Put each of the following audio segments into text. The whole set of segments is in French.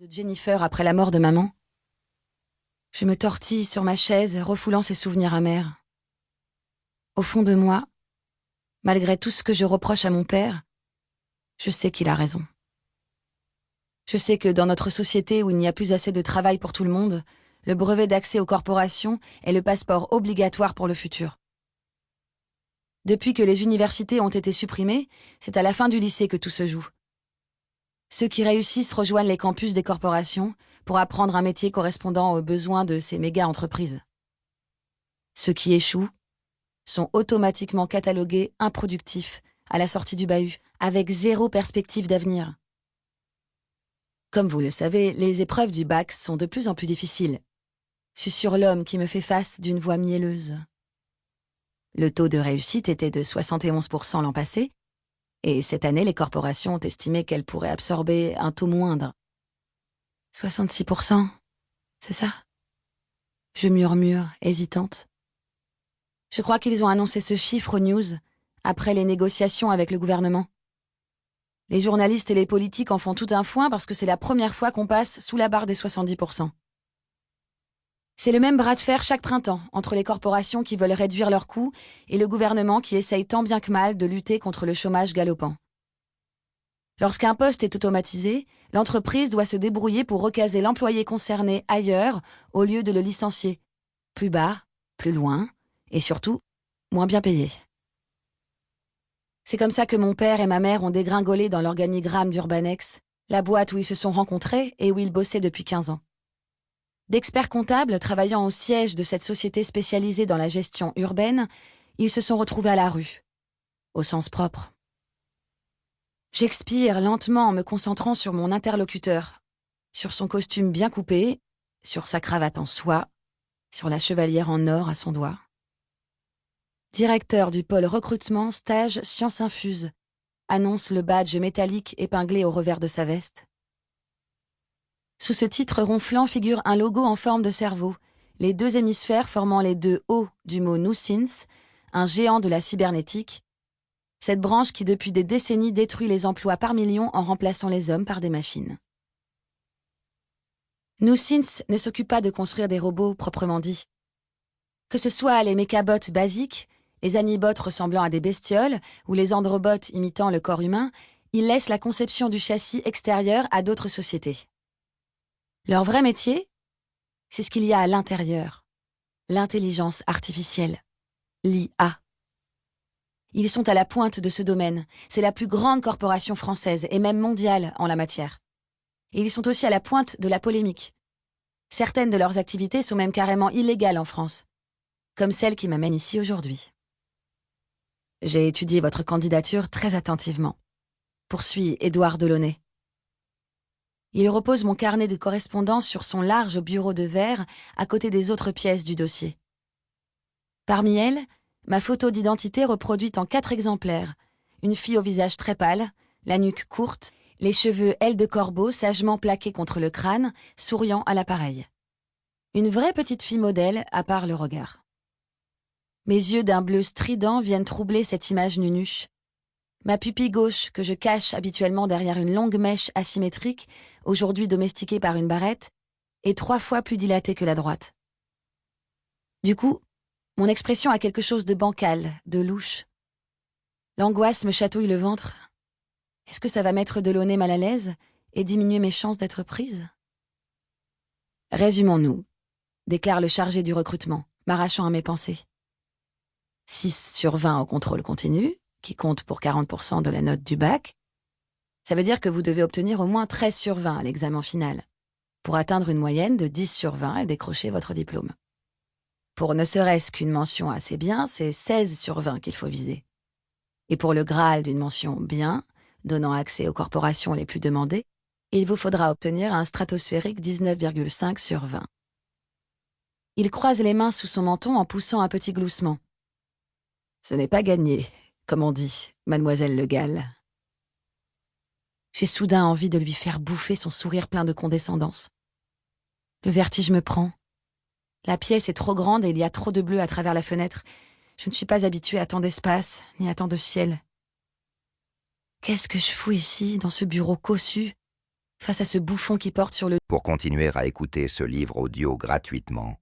de Jennifer après la mort de maman. Je me tortille sur ma chaise, refoulant ces souvenirs amers. Au fond de moi, malgré tout ce que je reproche à mon père, je sais qu'il a raison. Je sais que dans notre société où il n'y a plus assez de travail pour tout le monde, le brevet d'accès aux corporations est le passeport obligatoire pour le futur. Depuis que les universités ont été supprimées, c'est à la fin du lycée que tout se joue. Ceux qui réussissent rejoignent les campus des corporations pour apprendre un métier correspondant aux besoins de ces méga-entreprises. Ceux qui échouent sont automatiquement catalogués improductifs à la sortie du bahut, avec zéro perspective d'avenir. Comme vous le savez, les épreuves du bac sont de plus en plus difficiles. Susurre l'homme qui me fait face d'une voix mielleuse. Le taux de réussite était de 71% l'an passé, et cette année, les corporations ont estimé qu'elles pourraient absorber un taux moindre. 66%, c'est ça? Je murmure, hésitante. Je crois qu'ils ont annoncé ce chiffre aux news, après les négociations avec le gouvernement. Les journalistes et les politiques en font tout un foin parce que c'est la première fois qu'on passe sous la barre des 70%. C'est le même bras de fer chaque printemps, entre les corporations qui veulent réduire leurs coûts et le gouvernement qui essaye tant bien que mal de lutter contre le chômage galopant. Lorsqu'un poste est automatisé, l'entreprise doit se débrouiller pour recaser l'employé concerné ailleurs au lieu de le licencier. Plus bas, plus loin, et surtout, moins bien payé. C'est comme ça que mon père et ma mère ont dégringolé dans l'organigramme d'Urbanex, la boîte où ils se sont rencontrés et où ils bossaient depuis 15 ans. D'experts comptables travaillant au siège de cette société spécialisée dans la gestion urbaine, ils se sont retrouvés à la rue, au sens propre. J'expire lentement en me concentrant sur mon interlocuteur, sur son costume bien coupé, sur sa cravate en soie, sur la chevalière en or à son doigt. Directeur du pôle recrutement stage Sciences Infuses, annonce le badge métallique épinglé au revers de sa veste. Sous ce titre ronflant figure un logo en forme de cerveau, les deux hémisphères formant les deux O du mot Nucins, un géant de la cybernétique, cette branche qui depuis des décennies détruit les emplois par millions en remplaçant les hommes par des machines. Nucins ne s'occupe pas de construire des robots proprement dit. Que ce soit les mécabots basiques, les anibots ressemblant à des bestioles ou les androbots imitant le corps humain, ils laissent la conception du châssis extérieur à d'autres sociétés. Leur vrai métier, c'est ce qu'il y a à l'intérieur, l'intelligence artificielle, l'IA. Ils sont à la pointe de ce domaine, c'est la plus grande corporation française et même mondiale en la matière. Et ils sont aussi à la pointe de la polémique. Certaines de leurs activités sont même carrément illégales en France, comme celle qui m'amène ici aujourd'hui. J'ai étudié votre candidature très attentivement, poursuit Édouard Delaunay. Il repose mon carnet de correspondance sur son large bureau de verre à côté des autres pièces du dossier. Parmi elles, ma photo d'identité reproduite en 4 exemplaires, une fille au visage très pâle, la nuque courte, les cheveux ailes de corbeau sagement plaqués contre le crâne, souriant à l'appareil. Une vraie petite fille modèle, à part le regard. Mes yeux d'un bleu strident viennent troubler cette image nunuche. Ma pupille gauche, que je cache habituellement derrière une longue mèche asymétrique, aujourd'hui domestiquée par une barrette, est 3 fois plus dilatée que la droite. Du coup, mon expression a quelque chose de bancal, de louche. L'angoisse me chatouille le ventre. Est-ce que ça va mettre Delaunay mal à l'aise et diminuer mes chances d'être prise? Résumons-nous, déclare le chargé du recrutement, m'arrachant à mes pensées. 6 sur 20 au contrôle continu, qui compte pour 40% de la note du bac. Ça veut dire que vous devez obtenir au moins 13 sur 20 à l'examen final, pour atteindre une moyenne de 10 sur 20 et décrocher votre diplôme. Pour ne serait-ce qu'une mention assez bien, c'est 16 sur 20 qu'il faut viser. Et pour le Graal d'une mention bien, donnant accès aux corporations les plus demandées, il vous faudra obtenir un stratosphérique 19,5 sur 20. Il croise les mains sous son menton en poussant un petit gloussement. Ce n'est pas gagné, comme on dit, mademoiselle Le Gall. J'ai soudain envie de lui faire bouffer son sourire plein de condescendance. Le vertige me prend. La pièce est trop grande et il y a trop de bleu à travers la fenêtre. Je ne suis pas habituée à tant d'espace, ni à tant de ciel. Qu'est-ce que je fous ici, dans ce bureau cossu, face à ce bouffon qui porte sur le... Pour continuer à écouter ce livre audio gratuitement,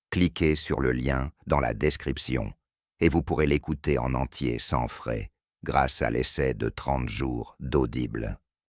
cliquez sur le lien dans la description et vous pourrez l'écouter en entier sans frais grâce à l'essai de 30 jours d'Audible.